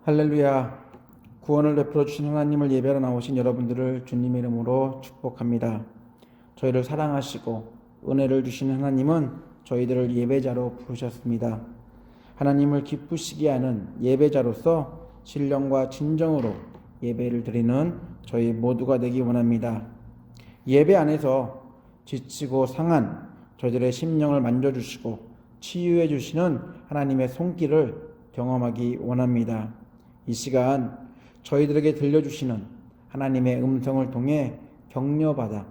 할렐루야. 구원을 베풀어 주신 하나님을 예배하러 나오신 여러분들을 주님의 이름으로 축복합니다. 저희를 사랑하시고 은혜를 주신 하나님은 저희들을 예배자로 부르셨습니다. 하나님을 기쁘시게 하는 예배자로서 신령과 진정으로 예배를 드리는 저희 모두가 되기 원합니다. 예배 안에서 지치고 상한 저희들의 심령을 만져주시고 치유해 주시는 하나님의 손길을 경험하기 원합니다. 이 시간 저희들에게 들려주시는 하나님의 음성을 통해 격려받아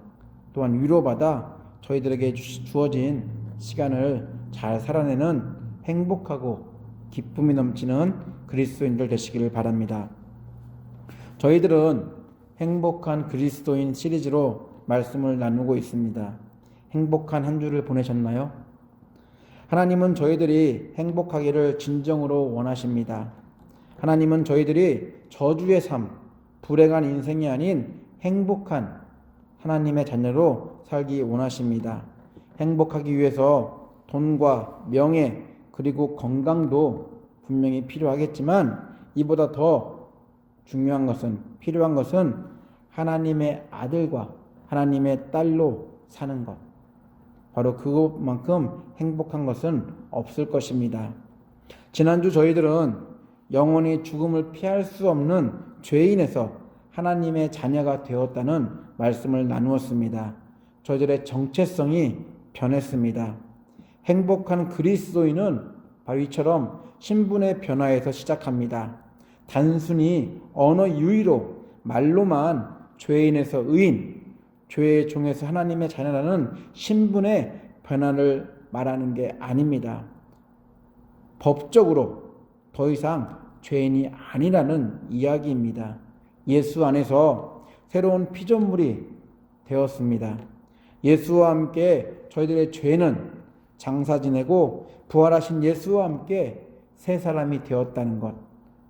또한 위로받아 저희들에게 주어진 시간을 잘 살아내는 행복하고 기쁨이 넘치는 그리스도인들 되시기를 바랍니다. 저희들은 행복한 그리스도인 시리즈로 말씀을 나누고 있습니다. 행복한 한 주를 보내셨나요? 하나님은 저희들이 행복하기를 진정으로 원하십니다. 하나님은 저희들이 저주의 삶, 불행한 인생이 아닌 행복한 하나님의 자녀로 살기 원하십니다. 행복하기 위해서 돈과 명예 그리고 건강도 분명히 필요하겠지만 이보다 더 필요한 것은 하나님의 아들과 하나님의 딸로 사는 것. 바로 그것만큼 행복한 것은 없을 것입니다. 지난주 저희들은 영원히 죽음을 피할 수 없는 죄인에서 하나님의 자녀가 되었다는 말씀을 나누었습니다. 저희들의 정체성이 변했습니다. 행복한 그리스도인은 바로 이처럼 신분의 변화에서 시작합니다. 단순히 언어 유희로 말로만 죄인에서 의인, 죄의 종에서 하나님의 자녀라는 신분의 변화를 말하는 게 아닙니다. 법적으로 더 이상 죄인이 아니라는 이야기입니다. 예수 안에서 새로운 피조물이 되었습니다. 예수와 함께 저희들의 죄는 장사 지내고 부활하신 예수와 함께 새 사람이 되었다는 것.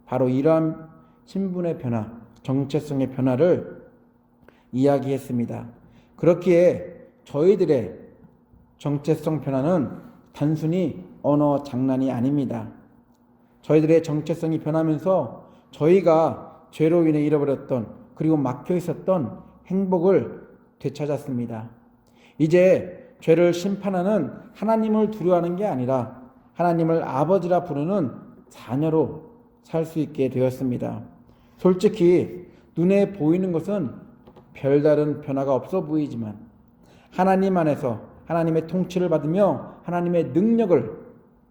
바로 이러한 신분의 변화, 정체성의 변화를 이야기했습니다. 그렇기에 저희들의 정체성 변화는 단순히 언어 장난이 아닙니다. 저희들의 정체성이 변하면서 저희가 죄로 인해 잃어버렸던 그리고 막혀 있었던 행복을 되찾았습니다. 이제 죄를 심판하는 하나님을 두려워하는 게 아니라 하나님을 아버지라 부르는 자녀로 살 수 있게 되었습니다. 솔직히 눈에 보이는 것은 별다른 변화가 없어 보이지만 하나님 안에서 하나님의 통치를 받으며 하나님의 능력을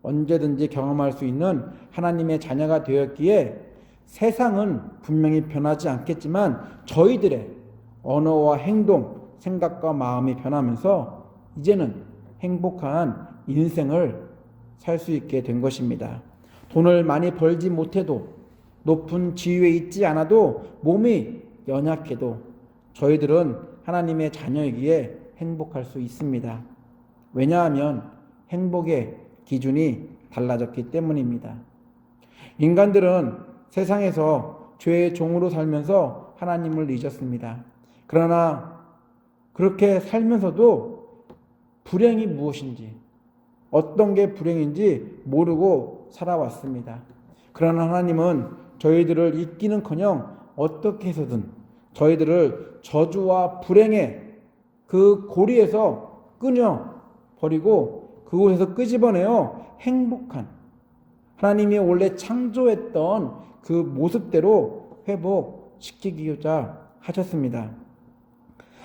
언제든지 경험할 수 있는 하나님의 자녀가 되었기에 세상은 분명히 변하지 않겠지만 저희들의 언어와 행동, 생각과 마음이 변하면서 이제는 행복한 인생을 살 수 있게 된 것입니다. 돈을 많이 벌지 못해도 높은 지위에 있지 않아도 몸이 연약해도 저희들은 하나님의 자녀이기에 행복할 수 있습니다. 왜냐하면 행복의 기준이 달라졌기 때문입니다. 인간들은 세상에서 죄의 종으로 살면서 하나님을 잊었습니다. 그러나 그렇게 살면서도 불행이 무엇인지, 어떤 게 불행인지 모르고 살아왔습니다. 그러나 하나님은 저희들을 잊기는커녕 어떻게 해서든 저희들을 저주와 불행의 그 고리에서 끊어버리고 그곳에서 끄집어내어 행복한 하나님이 원래 창조했던 그 모습대로 회복시키고자 하셨습니다.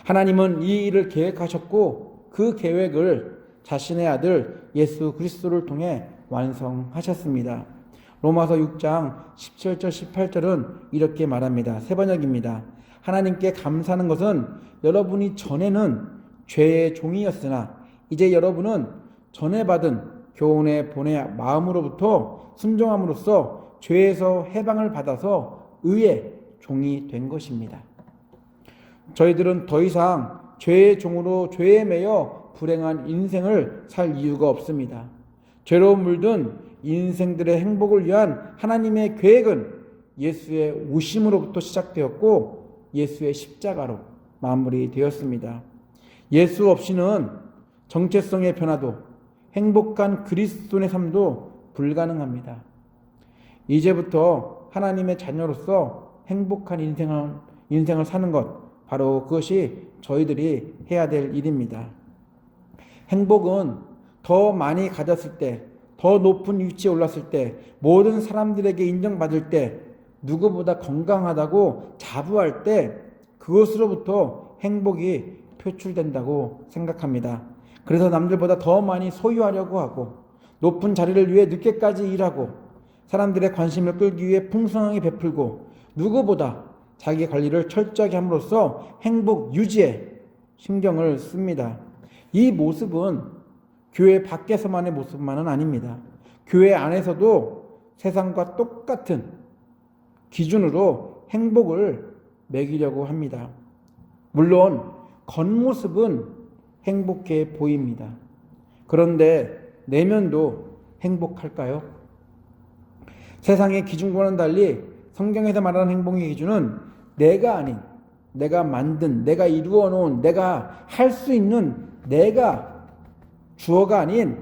하나님은 이 일을 계획하셨고 그 계획을 자신의 아들 예수 그리스도를 통해 완성하셨습니다. 로마서 6장 17절 18절은 이렇게 말합니다. 새 번역입니다. 하나님께 감사하는 것은 여러분이 전에는 죄의 종이었으나 이제 여러분은 전에 받은 교훈의 본의 마음으로부터 순종함으로써 죄에서 해방을 받아서 의의 종이 된 것입니다. 저희들은 더 이상 죄의 종으로 죄에 매여 불행한 인생을 살 이유가 없습니다. 죄로 물든 인생들의 행복을 위한 하나님의 계획은 예수의 오심으로부터 시작되었고 예수의 십자가로 마무리되었습니다. 예수 없이는 정체성의 변화도 행복한 그리스도인의 삶도 불가능합니다. 이제부터 하나님의 자녀로서 행복한 인생을 사는 것, 바로 그것이 저희들이 해야 될 일입니다. 행복은 더 많이 가졌을 때, 더 높은 위치에 올랐을 때, 모든 사람들에게 인정받을 때, 누구보다 건강하다고 자부할 때, 그것으로부터 행복이 표출된다고 생각합니다. 그래서 남들보다 더 많이 소유하려고 하고, 높은 자리를 위해 늦게까지 일하고, 사람들의 관심을 끌기 위해 풍성하게 베풀고, 누구보다 자기 관리를 철저하게 함으로써 행복 유지에 신경을 씁니다. 이 모습은 교회 밖에서만의 모습만은 아닙니다. 교회 안에서도 세상과 똑같은 기준으로 행복을 매기려고 합니다. 물론 겉모습은 행복해 보입니다. 그런데 내면도 행복할까요? 세상의 기준과는 달리 성경에서 말하는 행복의 기준은 내가 아닌, 내가 만든, 내가 이루어 놓은, 내가 할 수 있는 내가 주어가 아닌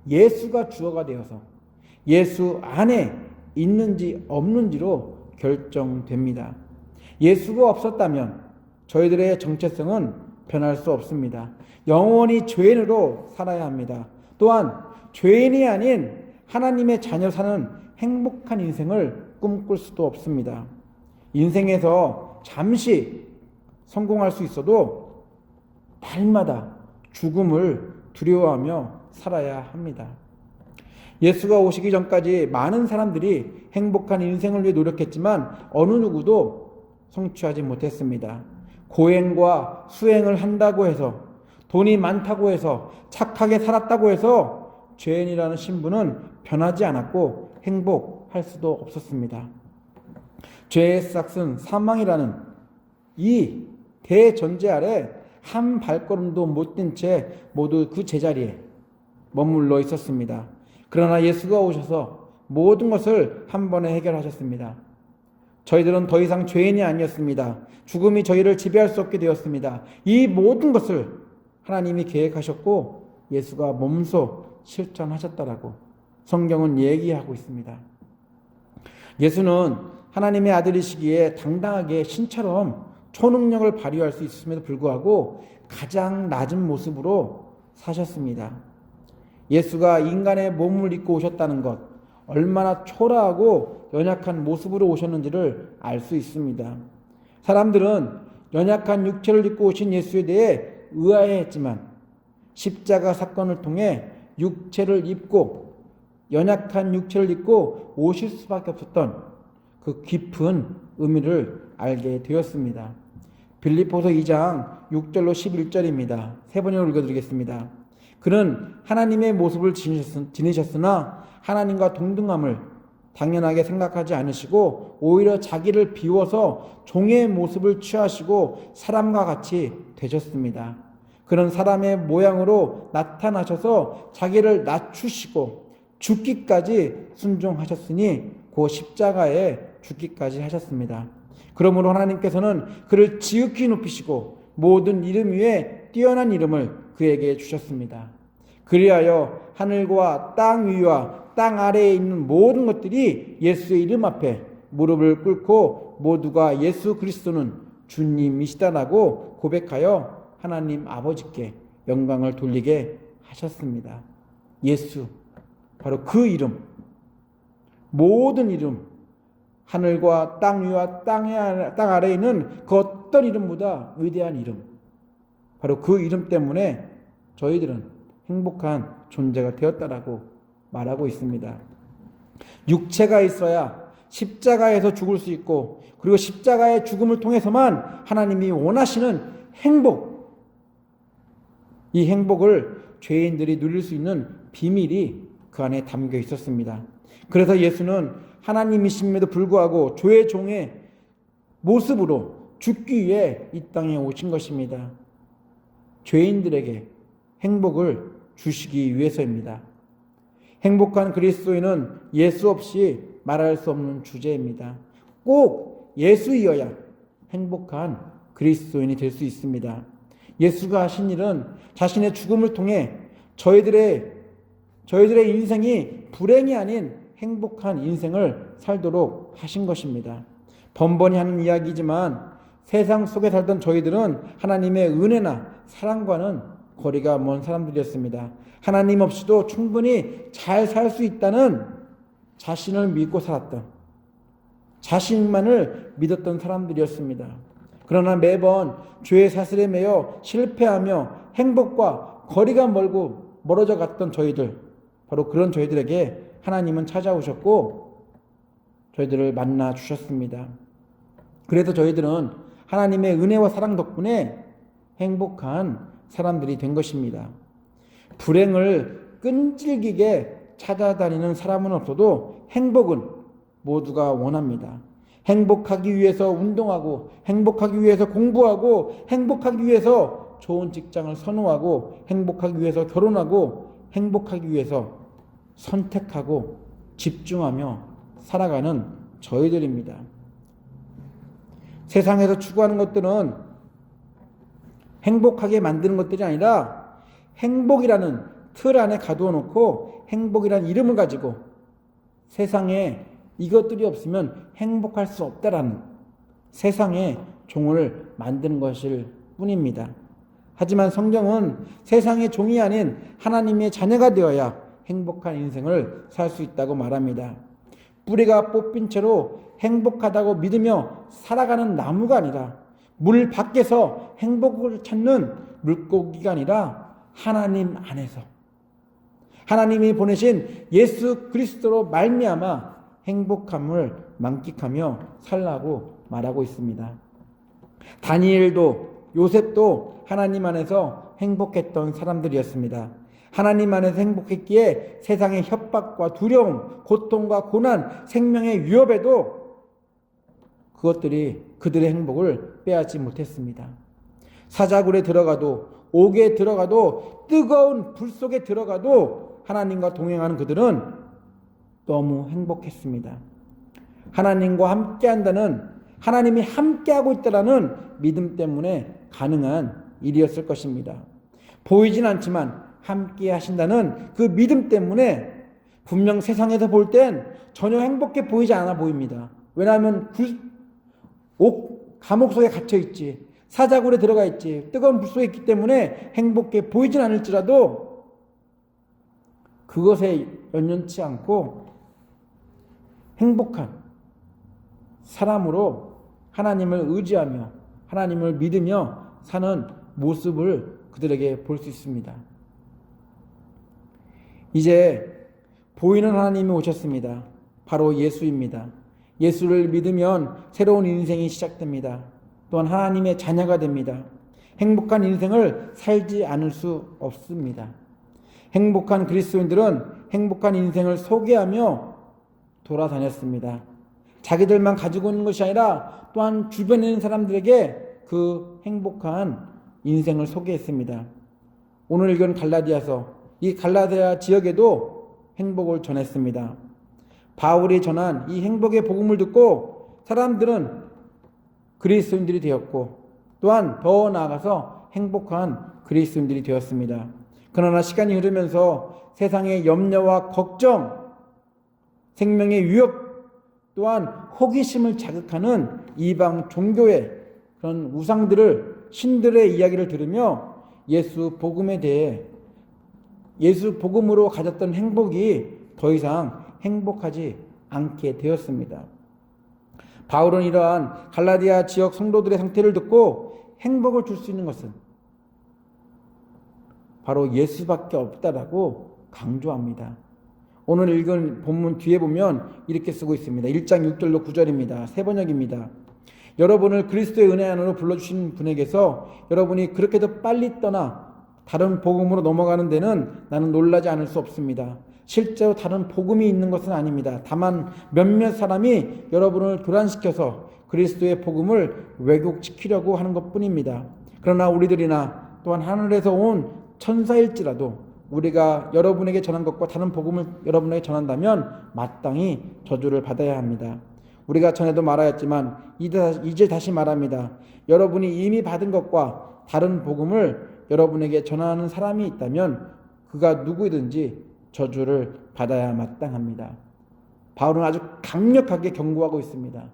예수가 주어가 되어서 예수 안에 있는지 없는지로 결정됩니다. 예수가 없었다면 저희들의 정체성은 변할 수 없습니다. 영원히 죄인으로 살아야 합니다. 또한 죄인이 아닌 하나님의 자녀 사는 행복한 인생을 꿈꿀 수도 없습니다. 인생에서 잠시 성공할 수 있어도 날마다 죽음을 두려워하며 살아야 합니다. 예수가 오시기 전까지 많은 사람들이 행복한 인생을 위해 노력했지만 어느 누구도 성취하지 못했습니다. 고행과 수행을 한다고 해서, 돈이 많다고 해서, 착하게 살았다고 해서 죄인이라는 신분은 변하지 않았고 행복할 수도 없었습니다. 죄의 싹은 사망이라는 이 대전제 아래 한 발걸음도 못 뛴 채 모두 그 제자리에 머물러 있었습니다. 그러나 예수가 오셔서 모든 것을 한 번에 해결하셨습니다. 저희들은 더 이상 죄인이 아니었습니다. 죽음이 저희를 지배할 수 없게 되었습니다. 이 모든 것을 하나님이 계획하셨고 예수가 몸소 실천하셨다라고 성경은 얘기하고 있습니다. 예수는 하나님의 아들이시기에 당당하게 신처럼 초능력을 발휘할 수 있음에도 불구하고 가장 낮은 모습으로 사셨습니다. 예수가 인간의 몸을 입고 오셨다는 것, 얼마나 초라하고 연약한 모습으로 오셨는지를 알 수 있습니다. 사람들은 연약한 육체를 입고 오신 예수에 대해 의아해했지만 십자가 사건을 통해 연약한 육체를 입고 오실 수밖에 없었던 그 깊은 의미를 알게 되었습니다. 빌립보서 2장 6절로 11절입니다. 세 번역으로 읽어드리겠습니다. 그는 하나님의 모습을 지니셨으나 하나님과 동등함을 당연하게 생각하지 않으시고 오히려 자기를 비워서 종의 모습을 취하시고 사람과 같이 되셨습니다. 그는 사람의 모양으로 나타나셔서 자기를 낮추시고 죽기까지 순종하셨으니 그 십자가에 죽기까지 하셨습니다. 그러므로 하나님께서는 그를 지극히 높이시고 모든 이름 위에 뛰어난 이름을 그에게 주셨습니다. 그리하여 하늘과 땅 위와 땅 아래에 있는 모든 것들이 예수의 이름 앞에 무릎을 꿇고 모두가 예수 그리스도는 주님이시다라고 고백하여 하나님 아버지께 영광을 돌리게 하셨습니다. 예수, 바로 그 이름, 모든 이름, 하늘과 땅 위와 땅 아래에 있는 그 어떤 이름보다 위대한 이름, 바로 그 이름 때문에 저희들은 행복한 존재가 되었다라고 말하고 있습니다. 육체가 있어야 십자가에서 죽을 수 있고, 그리고 십자가의 죽음을 통해서만 하나님이 원하시는 행복, 이 행복을 죄인들이 누릴 수 있는 비밀이 그 안에 담겨 있었습니다. 그래서 예수는 하나님이심에도 불구하고 죄의 종의 모습으로 죽기 위해 이 땅에 오신 것입니다. 죄인들에게 행복을 주시기 위해서입니다. 행복한 그리스도인은 예수 없이 말할 수 없는 주제입니다. 꼭 예수이어야 행복한 그리스도인이 될 수 있습니다. 예수가 하신 일은 자신의 죽음을 통해 저희들의 인생이 불행이 아닌 행복한 인생을 살도록 하신 것입니다. 번번이 하는 이야기지만 세상 속에 살던 저희들은 하나님의 은혜나 사랑과는 거리가 먼 사람들이었습니다. 하나님 없이도 충분히 잘 살 수 있다는 자신을 믿고 살았던, 자신만을 믿었던 사람들이었습니다. 그러나 매번 죄의 사슬에 매여 실패하며 행복과 거리가 멀어져 갔던 저희들, 바로 그런 저희들에게 하나님은 찾아오셨고 저희들을 만나 주셨습니다. 그래서 저희들은 하나님의 은혜와 사랑 덕분에 행복한 사람들이 된 것입니다. 불행을 끈질기게 찾아다니는 사람은 없어도 행복은 모두가 원합니다. 행복하기 위해서 운동하고, 행복하기 위해서 공부하고, 행복하기 위해서 좋은 직장을 선호하고, 행복하기 위해서 결혼하고, 행복하기 위해서 선택하고 집중하며 살아가는 저희들입니다. 세상에서 추구하는 것들은 행복하게 만드는 것들이 아니라 행복이라는 틀 안에 가두어 놓고 행복이라는 이름을 가지고 세상에 이것들이 없으면 행복할 수 없다라는 세상의 종을 만드는 것일 뿐입니다. 하지만 성경은 세상의 종이 아닌 하나님의 자녀가 되어야 행복한 인생을 살 수 있다고 말합니다. 뿌리가 뽑힌 채로 행복하다고 믿으며 살아가는 나무가 아니라 물 밖에서 행복을 찾는 물고기가 아니라 하나님 안에서 하나님이 보내신 예수 그리스도로 말미암아 행복함을 만끽하며 살라고 말하고 있습니다. 다니엘도 요셉도 하나님 안에서 행복했던 사람들이었습니다. 하나님 안에서 행복했기에 세상의 협박과 두려움, 고통과 고난, 생명의 위협에도 그것들이 그들의 행복을 빼앗지 못했습니다. 사자굴에 들어가도, 옥에 들어가도, 뜨거운 불 속에 들어가도 하나님과 동행하는 그들은 너무 행복했습니다. 하나님과 함께한다는, 하나님이 함께하고 있다는 믿음 때문에 가능한 일이었을 것입니다. 보이진 않지만 함께 하신다는 그 믿음 때문에 분명 세상에서 볼 땐 전혀 행복해 보이지 않아 보입니다. 왜냐하면 감옥 속에 갇혀 있지, 사자굴에 들어가 있지, 뜨거운 불 속에 있기 때문에 행복해 보이진 않을지라도 그것에 연연치 않고 행복한 사람으로 하나님을 의지하며 하나님을 믿으며 사는 모습을 그들에게 볼 수 있습니다. 이제 보이는 하나님이 오셨습니다. 바로 예수입니다. 예수를 믿으면 새로운 인생이 시작됩니다. 또한 하나님의 자녀가 됩니다. 행복한 인생을 살지 않을 수 없습니다. 행복한 그리스도인들은 행복한 인생을 소개하며 돌아다녔습니다. 자기들만 가지고 있는 것이 아니라 또한 주변에 있는 사람들에게 그 행복한 인생을 소개했습니다. 오늘 읽은 갈라디아서, 이 갈라디아 지역에도 행복을 전했습니다. 바울이 전한 이 행복의 복음을 듣고 사람들은 그리스도인들이 되었고 또한 더 나아가서 행복한 그리스도인들이 되었습니다. 그러나 시간이 흐르면서 세상의 염려와 걱정, 생명의 위협, 또한 호기심을 자극하는 이방 종교의 그런 우상들을, 신들의 이야기를 들으며 예수 복음에 대해, 예수 복음으로 가졌던 행복이 더 이상 행복하지 않게 되었습니다. 바울은 이러한 갈라디아 지역 성도들의 상태를 듣고 행복을 줄 수 있는 것은 바로 예수밖에 없다라고 강조합니다. 오늘 읽은 본문 뒤에 보면 이렇게 쓰고 있습니다. 1장 6절로 9절입니다. 새 번역입니다. 여러분을 그리스도의 은혜 안으로 불러주신 분에게서 여러분이 그렇게도 빨리 떠나 다른 복음으로 넘어가는 데는 나는 놀라지 않을 수 없습니다. 실제로 다른 복음이 있는 것은 아닙니다. 다만 몇몇 사람이 여러분을 교란시켜서 그리스도의 복음을 왜곡시키려고 하는 것뿐입니다. 그러나 우리들이나 또한 하늘에서 온 천사일지라도 우리가 여러분에게 전한 것과 다른 복음을 여러분에게 전한다면 마땅히 저주를 받아야 합니다. 우리가 전에도 말하였지만 이제 다시 말합니다. 여러분이 이미 받은 것과 다른 복음을 여러분에게 전하는 사람이 있다면 그가 누구든지 저주를 받아야 마땅합니다. 바울은 아주 강력하게 경고하고 있습니다.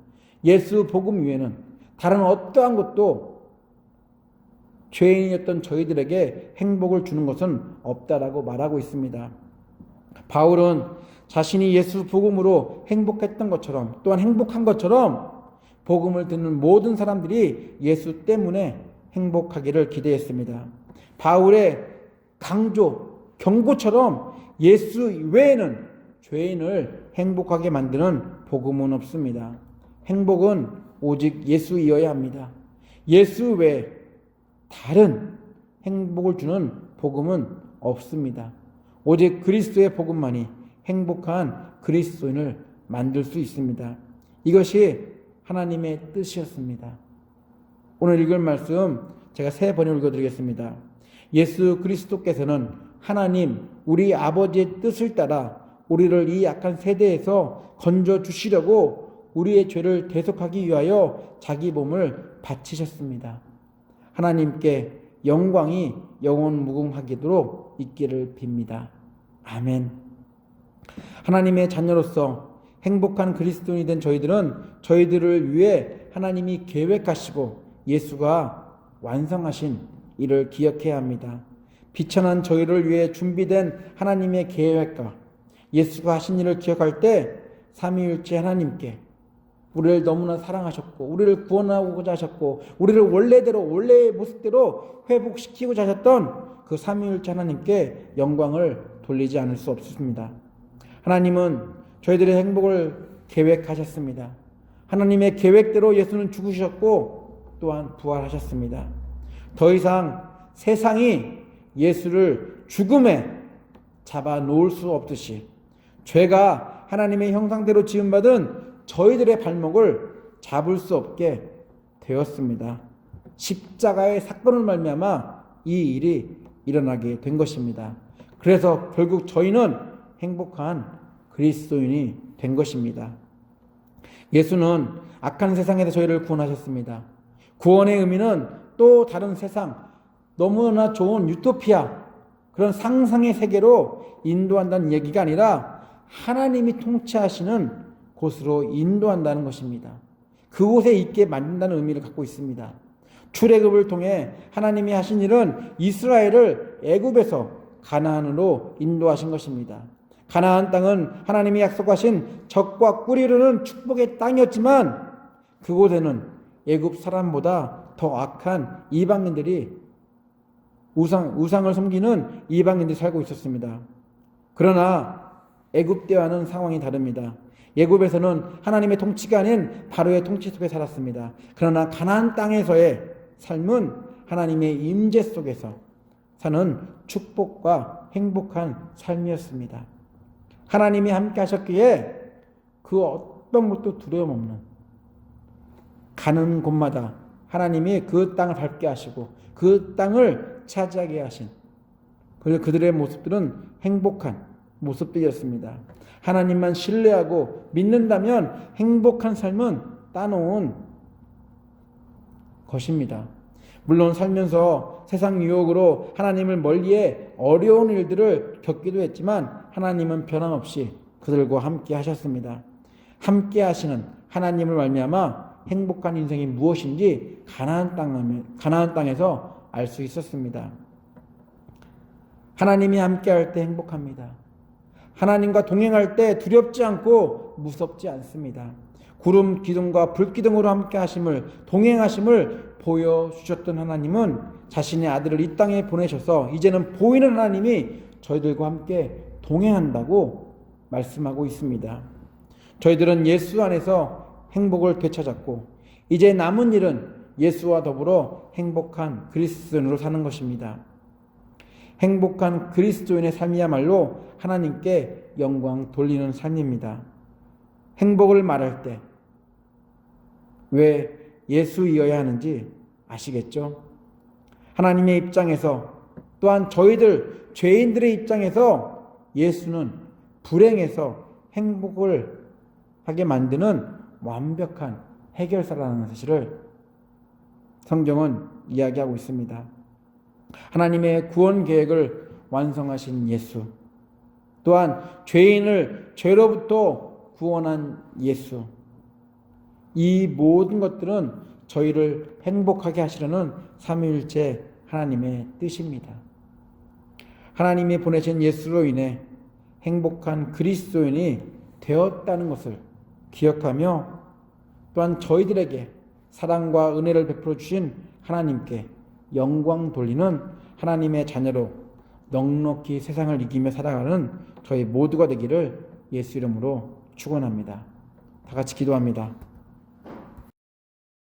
예수 복음 외에는 다른 어떠한 것도 죄인이었던 저희들에게 행복을 주는 것은 없다라고 말하고 있습니다. 바울은 자신이 예수 복음으로 행복했던 것처럼, 또한 행복한 것처럼 복음을 듣는 모든 사람들이 예수 때문에 행복하기를 기대했습니다. 바울의 경고처럼 예수 외에는 죄인을 행복하게 만드는 복음은 없습니다. 행복은 오직 예수이어야 합니다. 예수 외에 다른 행복을 주는 복음은 없습니다. 오직 그리스도의 복음만이 행복한 그리스도인을 만들 수 있습니다. 이것이 하나님의 뜻이었습니다. 오늘 읽을 말씀 제가 3번을 읽어드리겠습니다. 예수 그리스도께서는 하나님 우리 아버지의 뜻을 따라 우리를 이 악한 세대에서 건져주시려고 우리의 죄를 대속하기 위하여 자기 몸을 바치셨습니다. 하나님께 영광이 영원 무궁하도록 있기를 빕니다. 아멘. 하나님의 자녀로서 행복한 그리스도인이 된 저희들은 저희들을 위해 하나님이 계획하시고 예수가 완성하신 일을 기억해야 합니다. 비천한 저희를 위해 준비된 하나님의 계획과 예수가 하신 일을 기억할 때 삼위일체 하나님께 우리를 너무나 사랑하셨고 우리를 구원하고자 하셨고 우리를 원래의 모습대로 회복시키고자 하셨던 그 삼위일체 하나님께 영광을 돌리지 않을 수 없습니다. 하나님은 저희들의 행복을 계획하셨습니다. 하나님의 계획대로 예수는 죽으셨고 또한 부활하셨습니다. 더 이상 세상이 예수를 죽음에 잡아 놓을 수 없듯이 죄가 하나님의 형상대로 지음받은 저희들의 발목을 잡을 수 없게 되었습니다. 십자가의 사건을 말미암아 이 일이 일어나게 된 것입니다. 그래서 결국 저희는 행복한 그리스도인이 된 것입니다. 예수는 악한 세상에서 저희를 구원하셨습니다. 구원의 의미는 또 다른 세상, 너무나 좋은 유토피아, 그런 상상의 세계로 인도한다는 얘기가 아니라 하나님이 통치하시는 곳으로 인도한다는 것입니다. 그곳에 있게 만든다는 의미를 갖고 있습니다. 출애굽을 통해 하나님이 하신 일은 이스라엘을 애굽에서 가나안으로 인도하신 것입니다. 가나안 땅은 하나님이 약속하신 젖과 꿀이 흐르는 축복의 땅이었지만 그곳에는 애굽 사람보다 더 악한 이방인들이 우상을 섬기는 이방인들이 살고 있었습니다. 그러나 애굽 때와는 상황이 다릅니다. 애굽에서는 하나님의 통치가 아닌 바로의 통치 속에 살았습니다. 그러나 가나안 땅에서의 삶은 하나님의 임재 속에서 사는 축복과 행복한 삶이었습니다. 하나님이 함께 하셨기에 그 어떤 것도 두려움 없는, 가는 곳마다 하나님이 그 땅을 밟게 하시고 그 땅을 차지하게 하신, 그리고 그들의 모습들은 행복한 모습들이었습니다. 하나님만 신뢰하고 믿는다면 행복한 삶은 따놓은 것입니다. 물론 살면서 세상 유혹으로 하나님을 멀리해 어려운 일들을 겪기도 했지만 하나님은 변함없이 그들과 함께 하셨습니다. 함께 하시는 하나님을 말미암아 행복한 인생이 무엇인지 가나안 땅에서 알 수 있었습니다. 하나님이 함께 할 때 행복합니다. 하나님과 동행할 때 두렵지 않고 무섭지 않습니다. 구름 기둥과 불 기둥으로 함께 하심을, 동행하심을 보여주셨던 하나님은 자신의 아들을 이 땅에 보내셔서 이제는 보이는 하나님이 저희들과 함께 동행한다고 말씀하고 있습니다. 저희들은 예수 안에서 행복을 되찾았고 이제 남은 일은 예수와 더불어 행복한 그리스도인으로 사는 것입니다. 행복한 그리스도인의 삶이야말로 하나님께 영광 돌리는 삶입니다. 행복을 말할 때 왜 예수이어야 하는지 아시겠죠? 하나님의 입장에서 또한 저희들 죄인들의 입장에서 예수는 불행에서 행복을 하게 만드는 완벽한 해결사라는 사실을 성경은 이야기하고 있습니다. 하나님의 구원 계획을 완성하신 예수, 또한 죄인을 죄로부터 구원한 예수, 이 모든 것들은 저희를 행복하게 하시려는 삼위일체 하나님의 뜻입니다. 하나님이 보내신 예수로 인해 행복한 그리스도인이 되었다는 것을 기억하며 또한 저희들에게 사랑과 은혜를 베풀어 주신 하나님께 영광 돌리는 하나님의 자녀로 넉넉히 세상을 이기며 살아가는 저희 모두가 되기를 예수 이름으로 축원합니다. 다 같이 기도합니다.